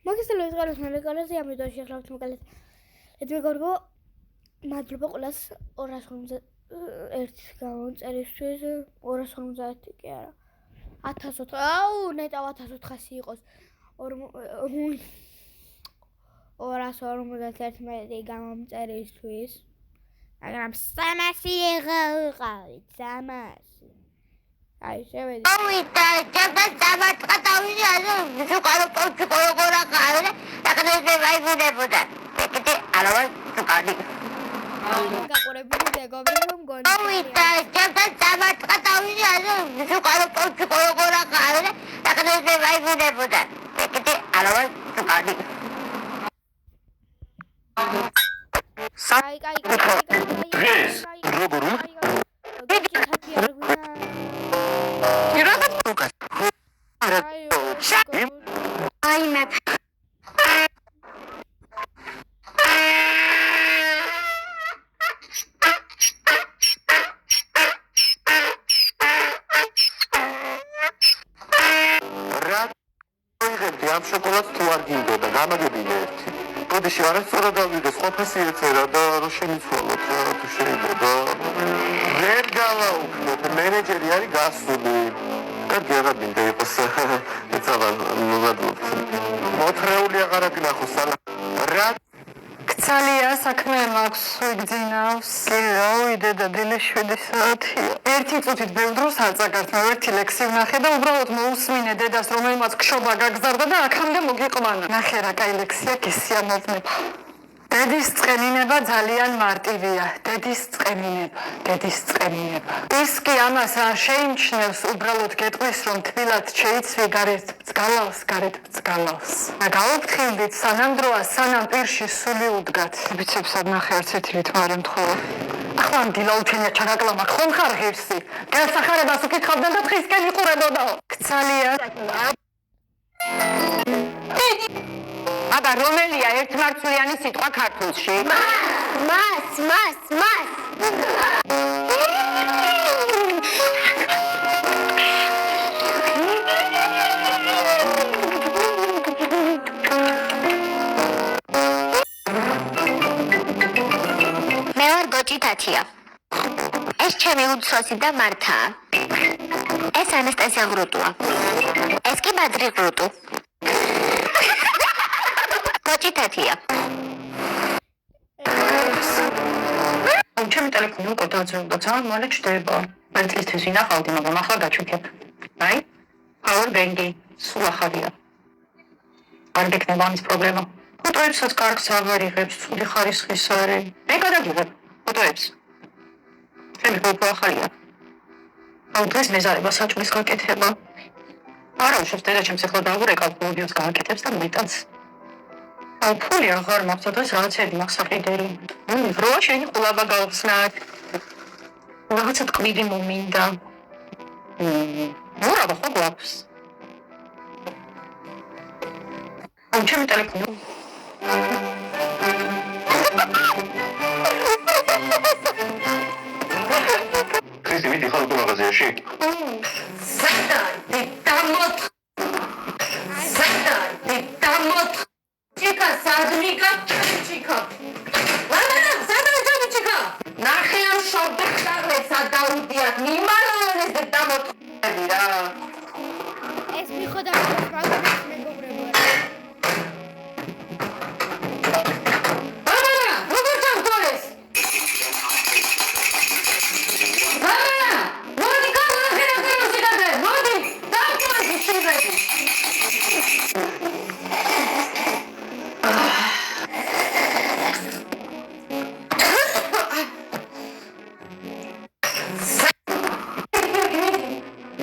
მაგისტრის ყალას მალეკალაზე ამიტომ შეხლავთ მაგალითად ედმეგორგო მადლობა ყველას 251 გამომწერისთვის 250 კი არა 1000 აუ ნეტავ 1400 იყოს 251 გამომწერისთვის მაგრამ 300 იყავით 300 აი შევედი ავიდა ჯაბა დავიდი ასე უკარო პორტი ყოლოგორა ყავდა დაგდე ვაიბუნებოდა ეკეთე ალავა უკადი გაკურებული მეგობრებო მგონი ავიდა ჯაბა დავიდი ასე უკარო პორტი ყოლოგორა ყავდა დაგდე ვაიბუნებოდა ეკეთე ალავა უკადი კაი როგორ აიმებ ამ შოკოლადს თუ არ გინდოდა გამაგებინე ერთი ბოდიში არასწორად დავიდეს ყოფასი ეწერა და რომ შემიცვალოთ თუ შეიძლება ვერ გავაუქმოთ მენეჯერი არის გასული კარგი აღარ იყოს ეცავა მოგადოთ მოთრეული აღარ აკნახოს რა კცალია საქმე მაქვს ვიგძინავს ავიდე და დილის 7 საათია ერთი წუთით ბევრ დროს არ წაგართ მე ერთი ლექსი ვნახე და უბრალოდ მოусმინე დედას რომელმაც ქშობა გაგზარდა და აქამდე მოგიყვანა ნახე რა კაი ლექსია გესიამოვნება დედის წყენინება ძალიან მარტივია დედის წყენინება ის კი ამას არ შეიმჩნევს უბრალოდ გეტყვის რომ თბილად შეიცვი გარეთ ბძგალავს და გაუფრთხილდით სანამ დროა სანამ პირში სული უდგათ ბიცეპსად ნახე არც ერთი რითმა არ ემთხოვა ახლა დილაუთენია ჩაგაკლამა ხომ ხარ ღირსი გასახარებას უკითხავდნენ და დღისკენ იყურებოდაო კცალია აბა რომელია ერთმარცვლიანი სიტყვა ქართულში? მას მე ვარ გოჭი თათია ეს ჩემი უცოსი და მართაა ეს ანასტასია ღრუტუა ეს კი ბადრი ღრუტუ გოჭი თათია ჩემი ტელეფონი უკვე დაძველდა ძალიან მალე ჩდება მერტლისთვის ვინახავდი მაგრამ ახლა გაჩუქებ აი power bank-ი სულ ახალია არ გექნება ამის პრობლემა ფოტოებსაც კარგს აღარ იღებს ცუდი ხარისხის არის მე გადაგიღებ ფოტოებს ჩემი ფოტო ახალია აუ დღეს მეზარება საჭმლის გაკეთება არა უშავს დედა ჩემს ახლა დავურეკავ ვიდეოს გააკეთებს და მეტაც აუ ფული აღარ მაქვს დღეს რაღაცები მაქვს საყიდელი როა შენი ყულაბა გავხსნათ რაღაცა ტყვილი მომინდა მორაბა ხო გვაქვს აუ ჩემი ტელეფონი კრისი მიდი ხარ უკვე მაღაზიაში Чика, садника, чика. Ладно, садника, чика. Нахер шобдахтарне садаудиат. Мимаролес дамот. ეს მიხვდა მაგალითად მეგობრებო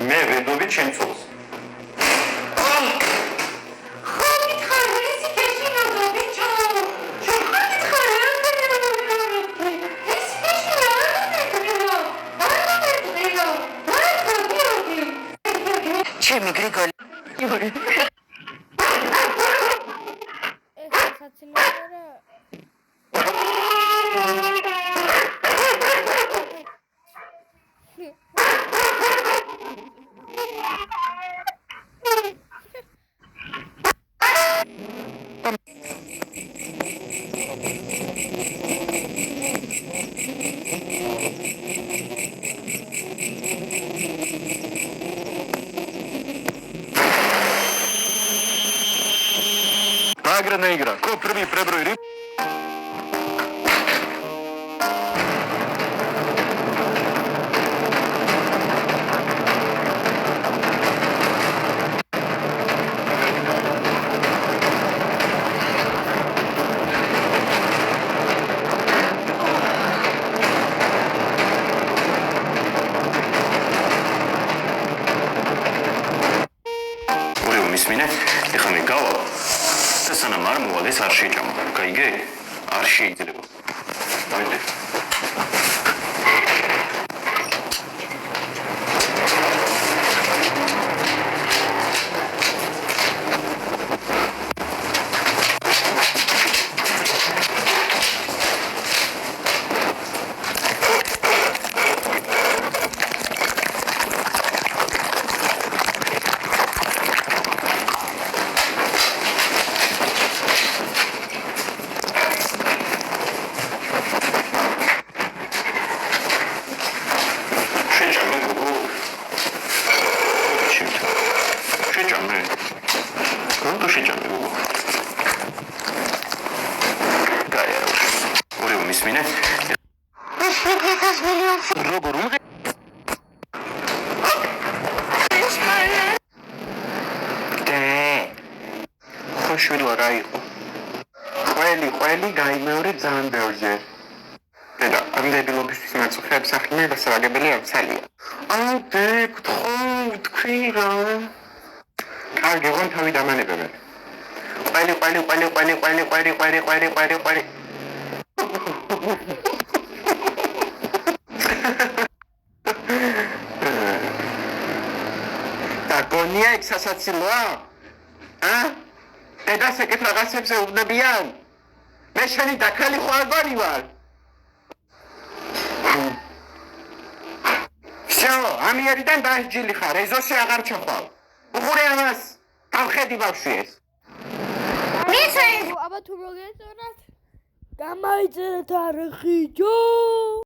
მე ვენდობი ჩემწოს ჩემი გრიგოლი ეს საცილოა Agro negra, kopri prebroiri. მისმინე, ეხლა მე გავალ და სანამ არ მოვალ ეს არ შეჭამა. გაიგე? არ შეიძლება. დავიდე. შვილო რა იყო? ყველი გაიმეორე ძალიან ბევრჯერ. და ამ დებილობისთვის მაწუხებს ახლა დასაგებელი ამცალია. დე თქვი რა. კარგი, ვარ თავი დამანებები. ყველი. და გონია ექსასაცილოა? დედას ეკეთ რაღაცებზე უვნებიან? მე შენი დაქალი ხო არ ვარ? всё, ამიერიდან დაიჯილი ხარ, ეზოში აღარ ჩახვალ. უყურე ამას, თავხედი ბავშვი ეს. აბა თუ მოგეწონათ, გამოიწერეთ არხი, ჯო!